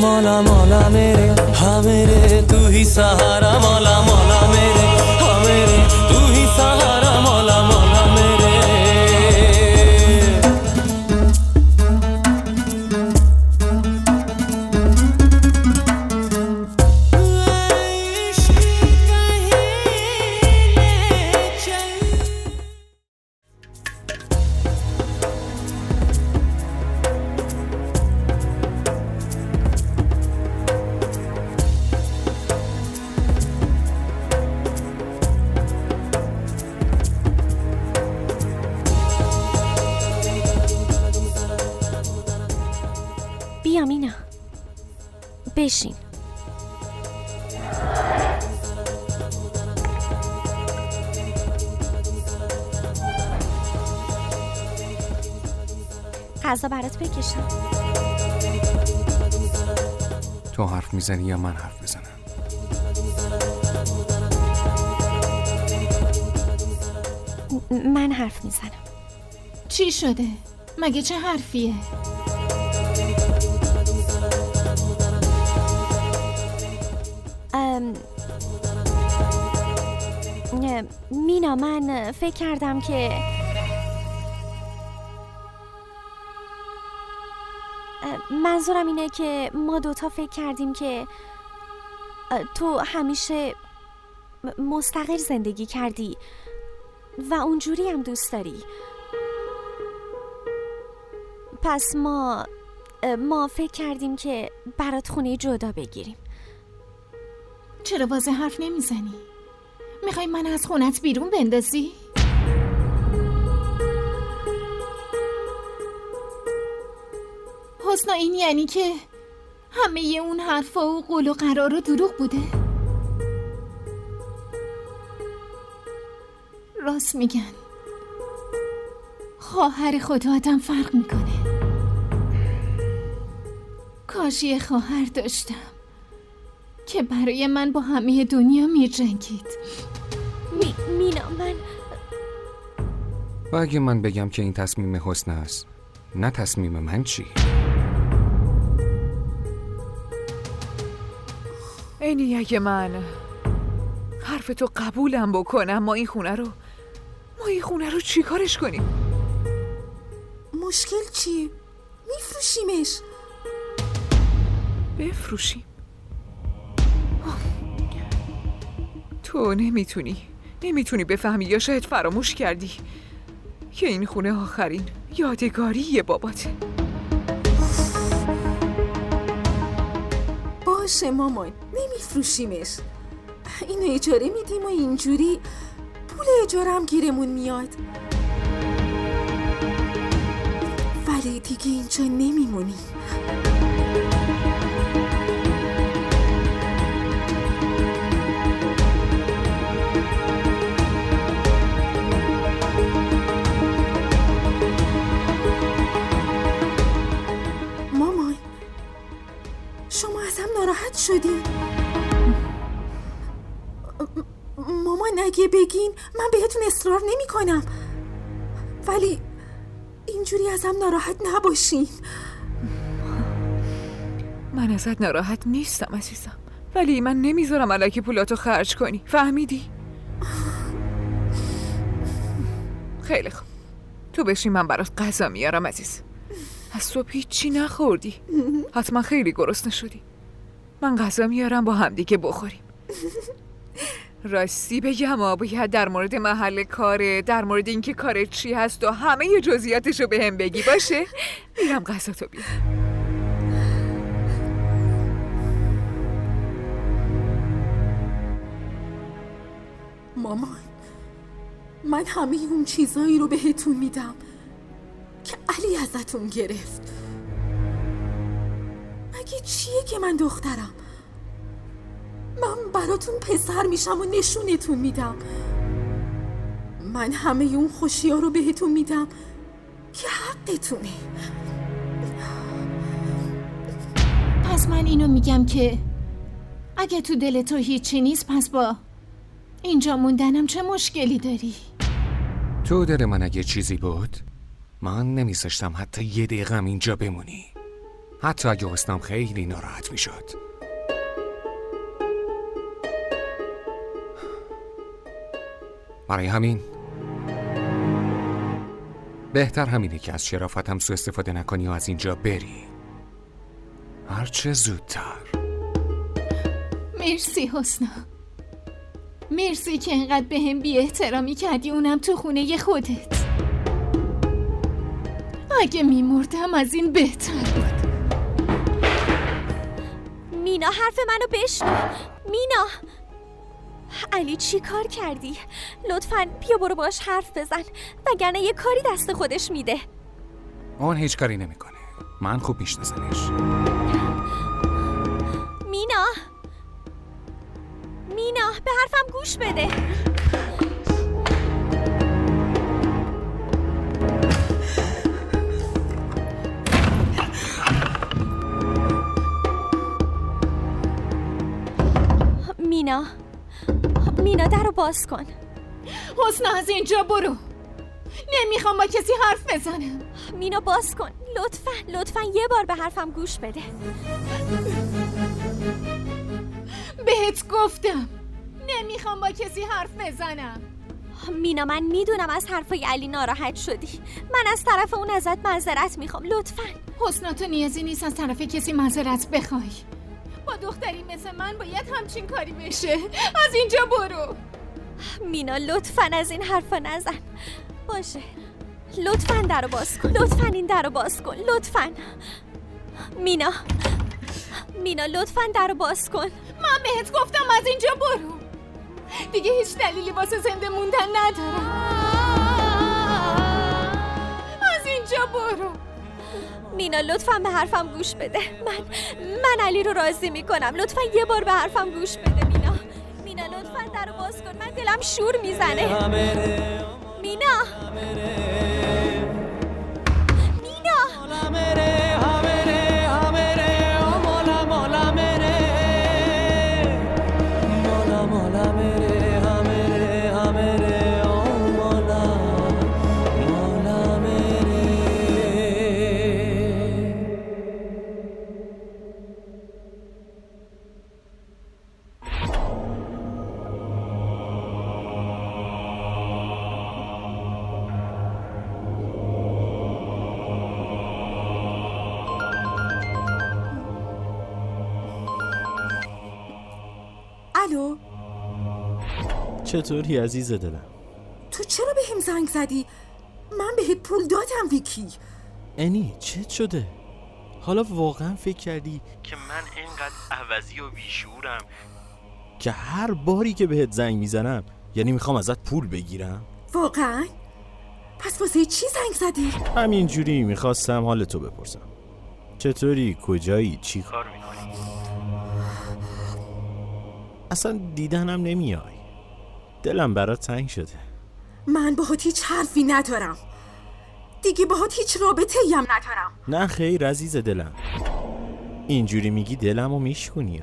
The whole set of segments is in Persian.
मौला मौला मेरे हाँ मेरे तू ही सहारा मौला मौला मेरे हाँ मेरे तू ही सहारा मौला मौला मेरे بیا مینا بشین. غذا برات بکشم. تو حرف میزنی یا من حرف بزنم؟ من حرف میزنم. چی شده؟ مگه چه حرفیه؟ مینا من فکر کردم که منظورم اینه که ما دوتا فکر کردیم که تو همیشه مستقل زندگی کردی و اونجوری هم دوست داری. پس ما فکر کردیم که برات خونه جدا بگیریم. چرا واضح حرف نمیزنی؟ میخوای من از خونت بیرون بندازی؟ حسنا این یعنی که همه اون حرفا و قول و قرارا دروغ بوده؟ راست میگن خواهر خود آدم فرق میکنه. کاش یه خواهر داشتم که برای من با همه دنیا می‌جنگید. مینا من و اگه من بگم که این تصمیم حسن است نه تصمیم من چی؟ اینی اگه من حرف تو قبولم بکنم ما این خونه رو چی کارش کنیم؟ مشکل چیه؟ میفروشیمش. بفروشیم؟ تو نمیتونی بفهمی یا شاید فراموش کردی که این خونه آخرین یادگاری باباته. باشه مامان نمیفروشیمش. اینو اجاره میدیم و اینجوری پول اجاره هم گیرمون میاد. ولی دیگه اینجا نمیمونی. مامان شما ازم ناراحت شدی؟ مامان اگه بگین من بهتون اصرار نمی کنم، ولی اینجوری ازم ناراحت نباشین. من ازت ناراحت نیستم عزیزم، ولی من نمیذارم الکی پولاتو خرج کنی، فهمیدی؟ خیلی خوب، تو بشین من برات غذا میارم عزیز. از صبح هیچی نخوردی، حتما خیلی گرسنه شدی. من غذا میارم با همدیگه بخوریم. راستی بگم باید در مورد محل کاره، در مورد اینکه کارت چی هست و همه جزئیاتشو بهم بگی، باشه؟ میرم غذاتو بیارم. مامان من همه اون چیزایی رو بهتون میدم که علی ازتون گرفت. مگه چیه که من دخترم؟ من براتون پسر میشم و نشونتون میدم. من همه اون خوشی‌ها رو بهتون میدم که حقتونه. پس من اینو میگم که اگه تو دل تو هیچی نیست، پس با اینجا موندنم چه مشکلی داری؟ تو دل من اگه چیزی بود من نمیذاشتم حتی یه دقیقه اینجا بمونی. حتی اگه حسنم خیلی ناراحت میشد. برای همین بهتر همینه که از شرافتم سوء استفاده نکنی و از اینجا بری، هرچه زودتر. مرسی حسنا، مرسی که اینقدر به هم بی احترامی کردی، اونم تو خونه خودت. اگه میمردم از این بهتر بود. مینا حرف منو بشنو. مینا، علی چی کار کردی؟ لطفاً بیا برو باش حرف بزن، وگرنه یه کاری دست خودش میده. اون هیچ کاری نمیکنه، من خوب میشناسمش. مینا، مینا به حرفم گوش بده. مینا در رو باز کن. حسنا از اینجا برو، نمیخوام با کسی حرف بزنم. مینا باز کن لطفاً یه بار به حرفم گوش بده. بهت گفتم نمیخوام با کسی حرف بزنم. مینا من میدونم از حرفای علی ناراحت شدی، من از طرف اون ازت معذرت میخوام. لطفاً حسنا تو نیازی نیست از طرف کسی معذرت بخوای، با دختری مثل من باید همچین کاری بشه. از اینجا برو. مینا لطفاً از این حرفا نزن. باشه لطفاً درو باز کن، لطفاً این درو باز کن، لطفاً. مینا لطفاً درو باز کن. من بهت گفتم از اینجا برو، دیگه هیچ دلیلی واسه زنده موندن ندارم. از اینجا برو. مینا لطفاً به حرفم گوش بده. من علی رو راضی میکنم، لطفاً یه بار به حرفم گوش بده. مینا لطفاً درو باز کن، من دلم شور میزنه. مینا الو، چطوری عزیز دلم؟ تو چرا به هم زنگ زدی؟ من بهت پول دادم ویکی. انی چت شده؟ حالا واقعا فکر کردی که من اینقدر عوضی و بیشعورم که هر باری که بهت زنگ میزنم یعنی میخوام ازت پول بگیرم؟ واقعا؟ پس واسه چی زنگ زدی؟ همینجوری میخواستم حالتو بپرسم. چطوری؟ کجایی؟ چی کار میکنی؟ اصلا دیدنم نمیای، دلم برات تنگ شده. من باهات هیچ حرفی ندارم دیگه، باهات هیچ رابطه‌ای هم ندارم. نه خیر عزیز دلم، اینجوری میگی دلمو میشکنی.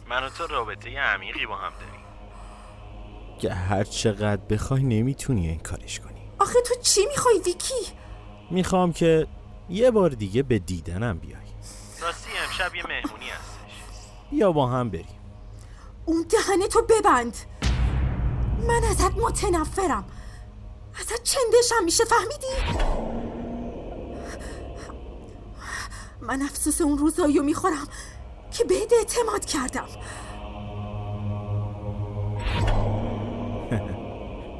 من و تو رابطه عمیقی با هم داریم که هر چقدر بخوای نمیتونی این کارش کنی. آخه تو چی میخوای ویکی؟ میخوام که یه بار دیگه به دیدنم بیای. راستی امشب یه مهمونی هستش، بیا با هم بریم. اون دهنتو ببند، من ازت متنفرم، ازت چندشم میشه، فهمیدی؟ من افسوس اون روزاییو میخورم که بهت اعتماد کردم.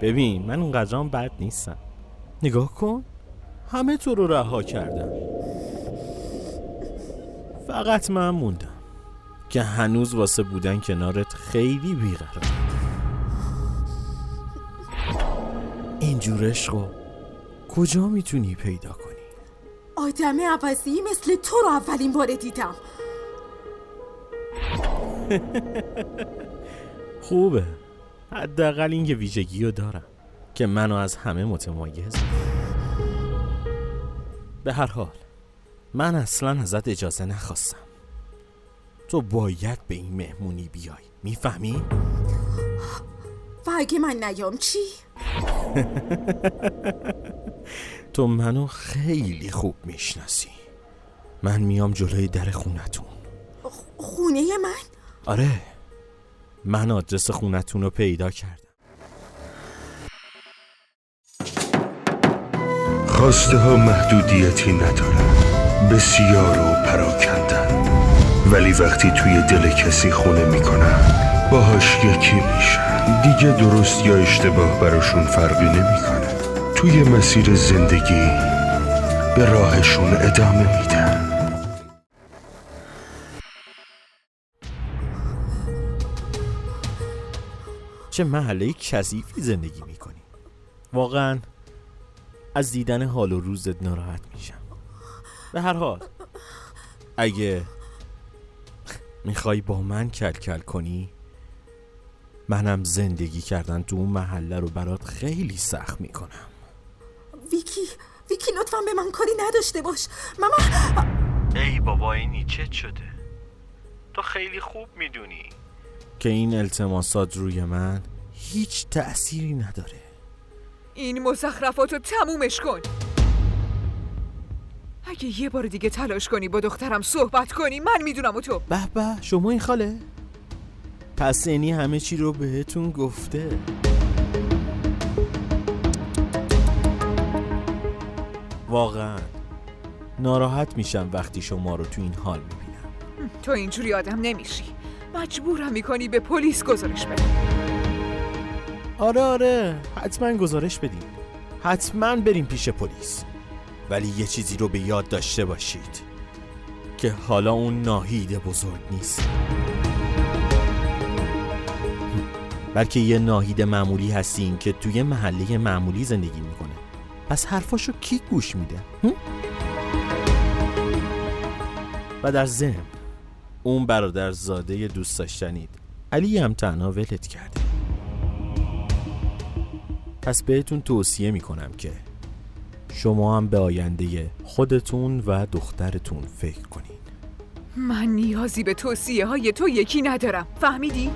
ببین من اونقدرام بد نیستم، نگاه کن همه تو رو رها کردم، فقط من موندم که هنوز واسه بودن کنارت خیلی بیقرارم. اینجور عشقو کجا میتونی پیدا کنی؟ آدم عوضی مثل تو رو اولین بار دیدم. خوبه، حداقل این یه ویژگی رو دارم که منو از همه متمایز. به هر حال من اصلا ازت اجازه نخواستم، تو باید به این مهمونی بیای، میفهمی؟ و اگه من نیام چی؟ تو منو خیلی خوب میشناسی، من میام جلوی در خونتون. خونه من؟ آره، من آدرس خونتون رو پیدا کردم. خواسته ها محدودیتی ندارن، بسیار و پراکندن، ولی وقتی توی دل کسی خونه میکنن باهاش یکی میشن. دیگه درست یا اشتباه براشون فرقی نمیکنه. توی مسیر زندگی به راهشون ادامه میدن. چه محله کثیفی زندگی میکنی. واقعا از دیدن حال و روزت ناراحت میشم. به هر حال اگه میخوای با من کل کنی، منم زندگی کردن تو اون محله رو برات خیلی سخت میکنم. ویکی لطفاً به من کاری نداشته باش. ماما. ای بابا، اینی چه شده؟ تو خیلی خوب میدونی که این التماسات روی من هیچ تأثیری نداره. این مزخرفاتو تمومش کن. اگه یه بار دیگه تلاش کنی با دخترم صحبت کنی، من میدونم. و تو به شما این خاله؟ پس اینی همه چی رو بهتون گفته. واقعا ناراحت میشم وقتی شما رو تو این حال میبینم. تو اینجوری آدم نمیشی. مجبورم میکنی به پلیس گزارش بدم. آره حتما گزارش بدین، حتما بریم پیش پلیس. ولی یه چیزی رو به یاد داشته باشید که حالا اون ناهید بزرگ نیست، بلکه یه ناهید معمولی هستین که توی محله معمولی زندگی میکنه. پس حرفاشو کی گوش میده؟ و در ضمن اون برادر زاده دوست داشتنید علی هم تنها ولت کرده. پس بهتون توصیه میکنم که شما هم به آینده خودتون و دخترتون فکر کنین. من نیازی به توصیه های تو یکی ندارم، فهمیدی؟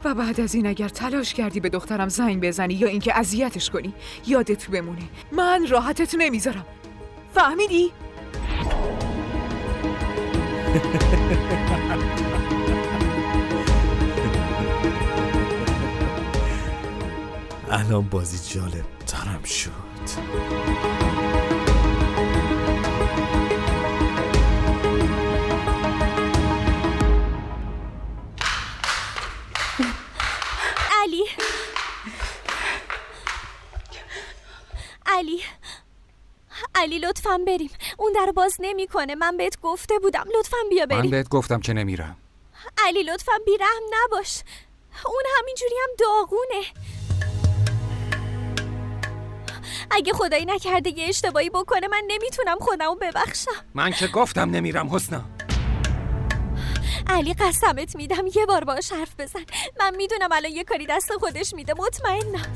و بعد از این اگر تلاش کردی به دخترم زنگ بزنی یا اینکه اذیتش کنی، یادت بمونه من راحتت نمیذارم، فهمیدی؟ الان بازی جالب ترم شد. علی لطفاً بریم. اون در باز نمیکنه. من بهت گفته بودم لطفاً بیا بریم. من بهت گفتم که نمیرم. علی لطفاً بیرحم نباش. اون همینجوری هم داغونه. اگه خدایی نکرده یه اشتباهی بکنه من نمیتونم خودمو ببخشم. من که گفتم نمیرم حسنا. علی قسمت میدم یه بار باهاش حرف بزن. من میدونم الان یه کاری دست خودش میده، مطمئنم.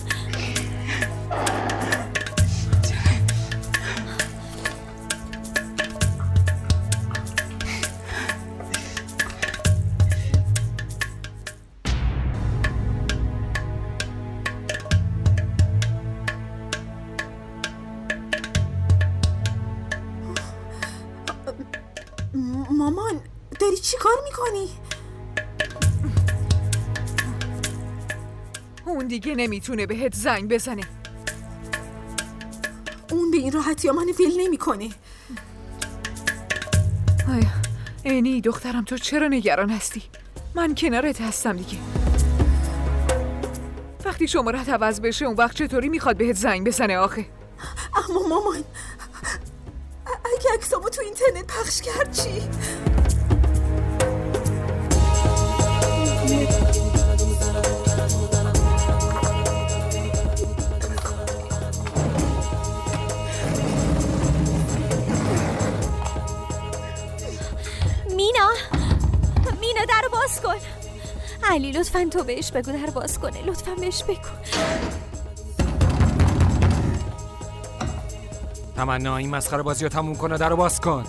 مامان داری چی کار میکنی؟ اون دیگه نمیتونه بهت زنگ بزنه. اون به این راحتی ها منو ول نمیکنه. اینی دخترم تو چرا نگران هستی؟ من کنارت هستم دیگه. وقتی شماره‌ت عوض بشه اون وقت چطوری میخواد بهت زنگ بزنه آخه؟ اما مامان اگه عکسامو تو اینترنت پخش کرد چی؟ مینا در باز کن. علی لطفاً تو بهش بگو در باز کنه. لطفاً بهش بگو. تمنا این مسخره بازی رو تموم کن و در باز کن.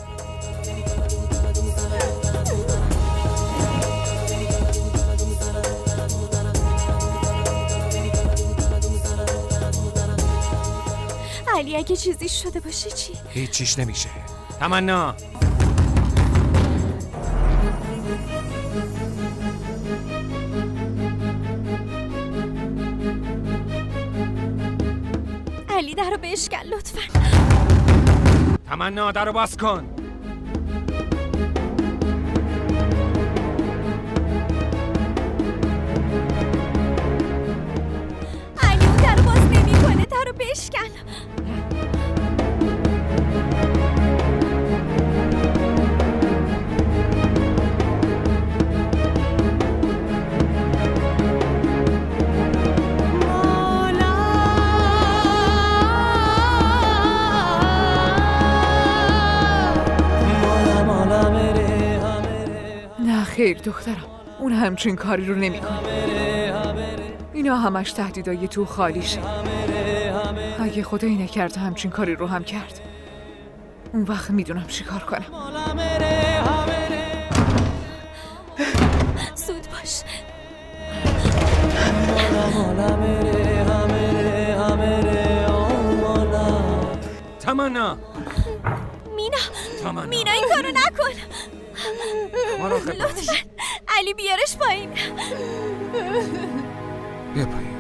علی اگه چیزی شده باشه چی؟ هیچیش نمیشه. تمنا علی درو بشکن لطفا. تمنا درو باز کن. علی اون درو باز نمیکنه، درو بشکن. نه خیر دخترم، اون همچین کاری رو نمیکنه. اینا همش تهدیدای تو خالیشه. اگه خدایی نکرد همچین کاری رو هم کرد، اون وقت میدونم چی کار کنم. زود باش. تمنا مینا مینا این کارو نکن. لطفا علی بیارش پایین. بیا پایین.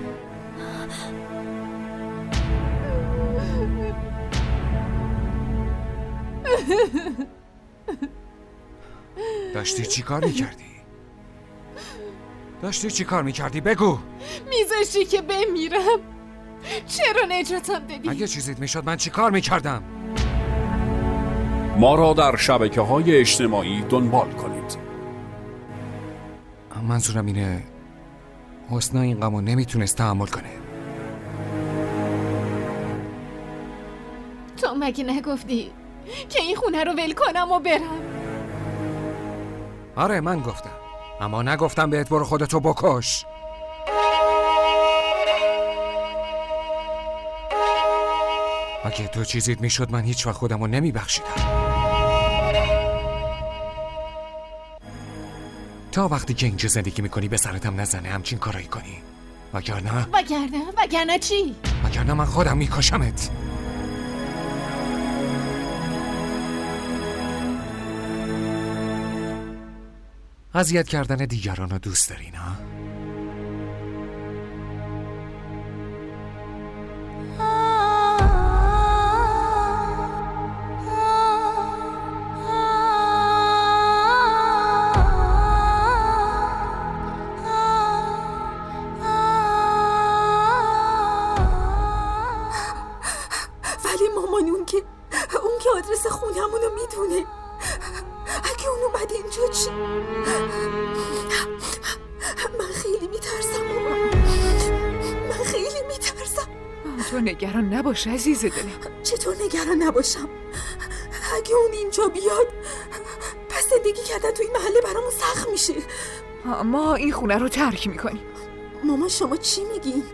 داشتی چی کار میکردی؟ بگو. میذاشتی که بمیرم. چرا نجاتم دادی؟ اگه چیزیت میشد من چی کار میکردم؟ ما را در شبکه‌های اجتماعی دنبال کنید. منظورم اینه حسنا این غمو نمیتونست تحمل کنه. تو مگه نگفتی که این خونه رو ول کنم و برم؟ آره من گفتم، اما نگفتم بهت برو خودتو بکش. اگه تو چیزیت میشد من هیچ وقت خودمو نمیبخشیدم. تا وقتی که اینجا زندگی میکنی به سرتم نزنه همچین کارایی کنی. وگرنه چی؟ وگرنه من خودم میکشمت. اذیت کردن دیگران رو دوست داری نه؟ ولی مامان اون که آدرس خونمونو میدونه. اگه اون اومد اینجا چی؟ من خیلی میترسم مامان. من خیلی میترسم. تو نگران نباش عزیز دلم. چطور نگران نباشم؟ اگه اون اینجا بیاد پس زندگی کردن تو این محله برامون سخت میشه. ما این خونه رو ترک میکنیم. مامان شما چی میگین؟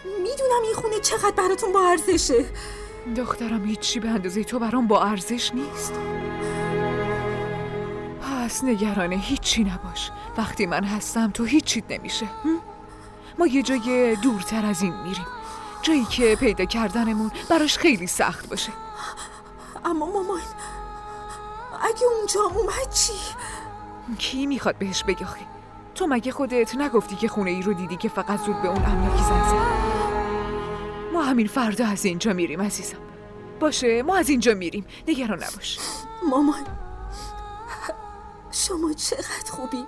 میدونم این خونه چقدر براتون با ارزشه. دخترم هیچی به اندازه تو برام با ارزش نیست. پس نگران هیچی نباش. وقتی من هستم تو هیچیت نمیشه. ما یه جای دورتر از این میریم، جایی که پیدا کردنمون براش خیلی سخت باشه. اما مامان اگه اونجا اومد چی؟ کی میخواد بهش بگه آخه؟ تو مگه خودت نگفتی که خونه ای رو دیدی که فقط زود به اون املاکی زنگ زد؟ ما همین فردا از اینجا میریم عزیزم. باشه ما از اینجا میریم، نگران نباش. مامان شما چقدر خوبی.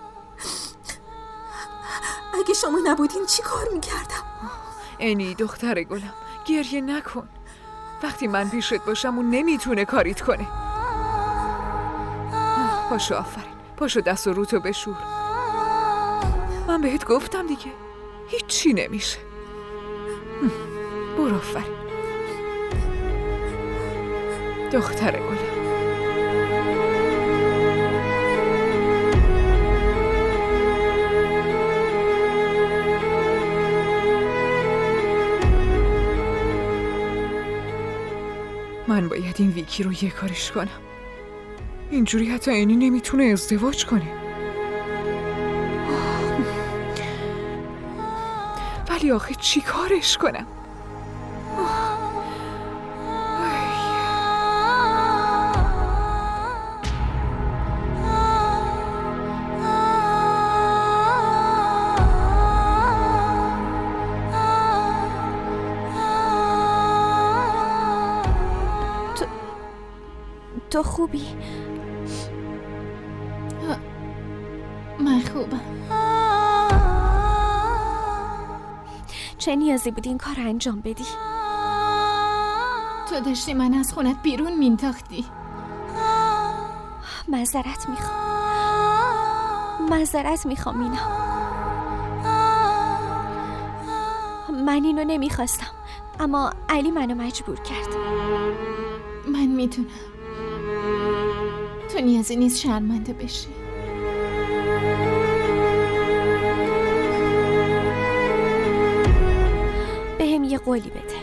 اگه شما نبودین چی کار میکردم؟ اینی دختر گلم گریه نکن. وقتی من پیشت باشم اون نمیتونه کاریت کنه. پاشو آفرین، پاشو دست و روتو بشور. من بهت گفتم دیگه هیچی نمیشه. برو آفرین دختر گلم. من باید این ویکی رو یه کارش کنم. اینجوری حتی اینی نمیتونه ازدواج کنه. ولی آخه چی کارش کنم؟ تو خوبی؟ من خوبم. چه نیازی بود این کار انجام بدی؟ تو داشتی من از خونت بیرون مینداختی. معذرت میخوام مینا. من اینو نمیخواستم، اما علی منو مجبور کرد. من میدونم تو نیازی نیست شرمنده بشی. بهم یه قولی بده.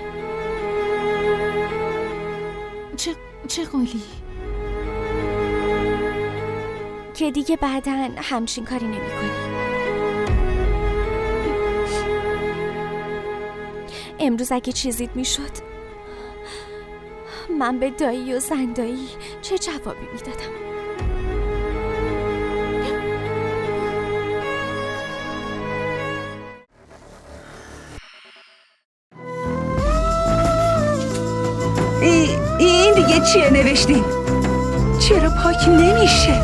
چه قولی؟ که دیگه بعداً همچین کاری نمی کنی. امروز اگه چیزیت می شد من به دایی و زندایی چه جوابی می دادم؟ این دیگه چیه نوشتین؟ چرا پاک نمیشه؟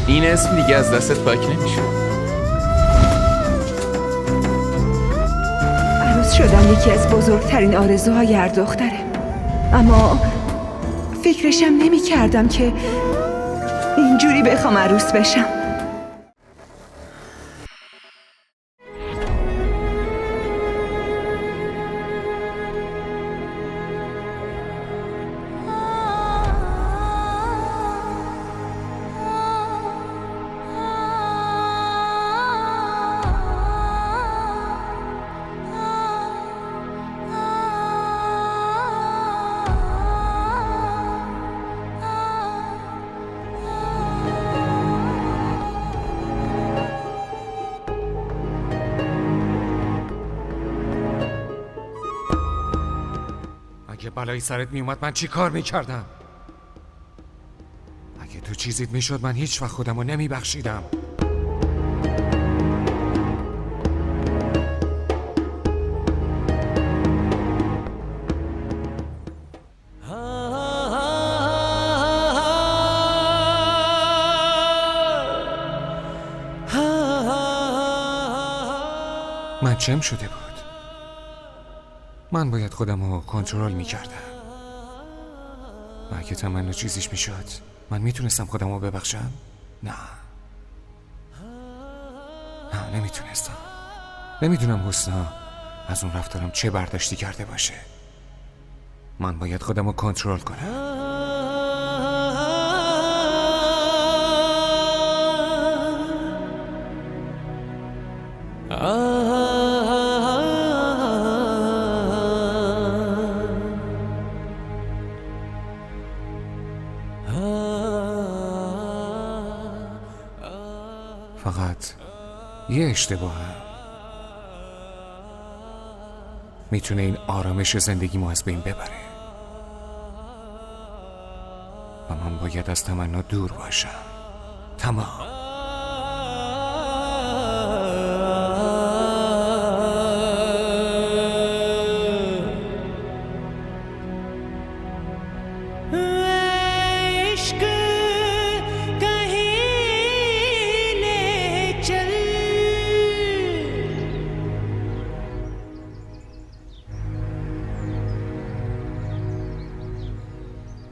این اسم دیگه از دستت پاک نمیشه. عروس شدن یکی از بزرگترین آرزوهای هر دختره، اما فکرشم نمی کردم که اینجوری بخوام عروس بشم. اگه بلایی سرت می اومد من چی کار می کردم؟ اگه تو چیزیت می شد من هیچ وقت خودم رو نمی بخشیدم. من چم شده بود؟ من باید خودم رو کنترل میکردم. و اگه تمنا چیزیش میشد من میتونستم خودم رو ببخشم؟ نه نمیتونستم. نمیدونم حسنا از اون رفتارم چه برداشتی کرده باشه. من باید خودم رو کنترل کنم. فقط یه اشتباهم میتونه این آرامش زندگیمو از بین ببره و من باید از تمنا دور باشم. تمام.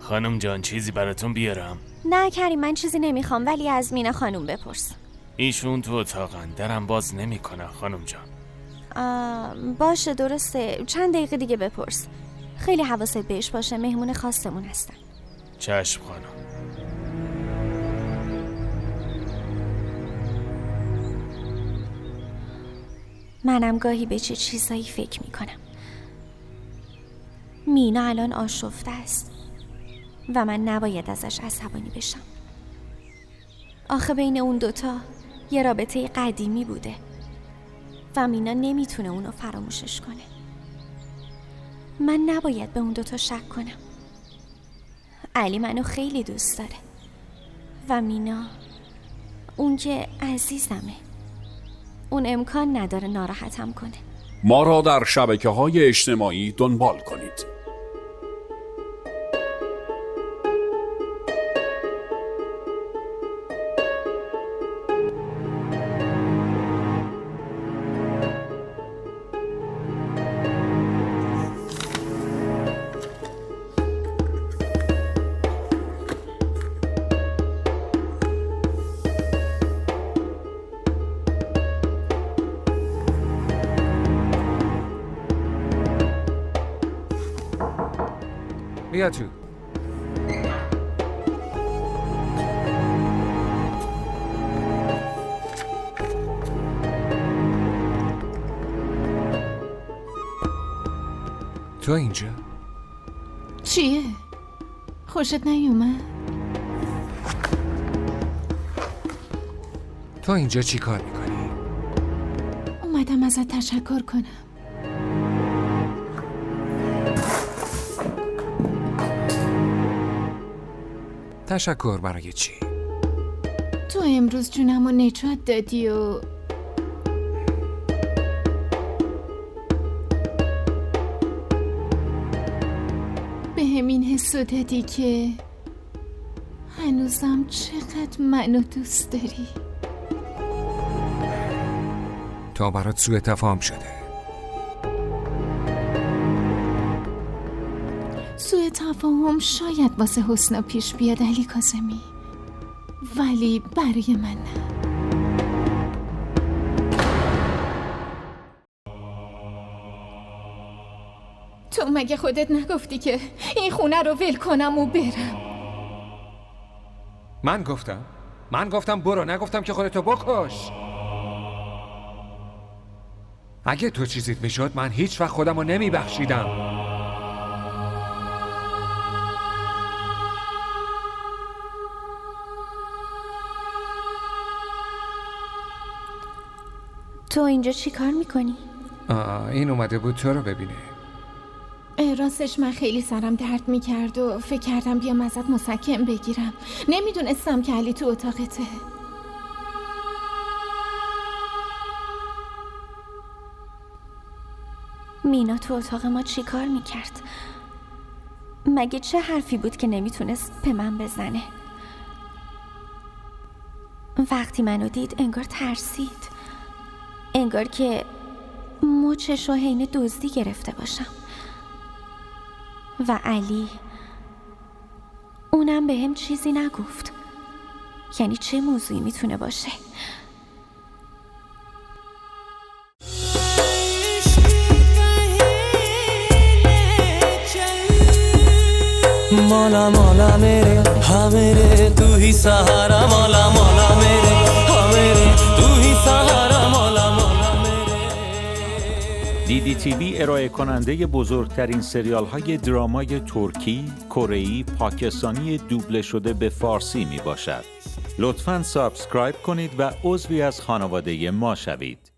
خانم جان چیزی براتون بیارم؟ نه کریم من چیزی نمیخوام، ولی از مینا خانوم بپرس. ایشون تو اتاقن، درم باز نمیکنه خانم جان. باشه درسته، چند دقیقه دیگه بپرس. خیلی حواست بهش باشه، مهمون خاصمون هستن. چشم خانم. منم گاهی به چه چیزایی فکر میکنم. مینا الان آشفته است و من نباید ازش عصبانی بشم. آخه بین اون دوتا یه رابطه قدیمی بوده و مینا نمیتونه اونو فراموشش کنه. من نباید به اون دوتا شک کنم. علی منو خیلی دوست داره و مینا اون که عزیزمه. اون امکان نداره ناراحتم کنه. ما را در شبکه‌های اجتماعی دنبال کنید. بیا تو. تو اینجا؟ چیه؟ خوشت نیومد؟ تو اینجا چی کار میکنی؟ اومدم ازت تشکر کنم. تشکر برای چی؟ تو امروز جونمو نجات دادی و به همین حسو دادی که هنوزم چقدر منو دوست داری. تا برات سوء تفاهم شده. سوء تفاهم شاید واسه حسنا پیش بیاد علی کاظمی، ولی برای من نه. تو مگه خودت نگفتی که این خونه رو ول کنم و برم؟ من گفتم برو، نگفتم که خودتو بکش. اگه تو چیزیت میشد من هیچ وقت خودم رو نمیبخشیدم. تو اینجا چی کار میکنی؟ این اومده بود تو رو ببینه. راستش من خیلی سرم درد میکرد و فکر کردم بیام ازت مسکن بگیرم. نمیدونستم که علی تو اتاقته. مینا تو اتاق ما چی کار میکرد؟ مگه چه حرفی بود که نمیتونست به من بزنه؟ وقتی منو دید انگار ترسید، انگار که مچش رو حین دزدی گرفته باشم. و علی اونم به هم چیزی نگفت. یعنی چه موضوعی میتونه باشه؟ मौला मौला मेरे हाँ मेरे तू ही सहारा मौला मौला मेरे हाँ मेरे तू ही सहारा मौला मौला मेरे. DDTV ارائه کننده بزرگترین سریال های درامای ترکی، کره‌ای، پاکستانی دوبله شده به فارسی می باشد. لطفاً سابسکرایب کنید و عضوی از خانواده ما شوید.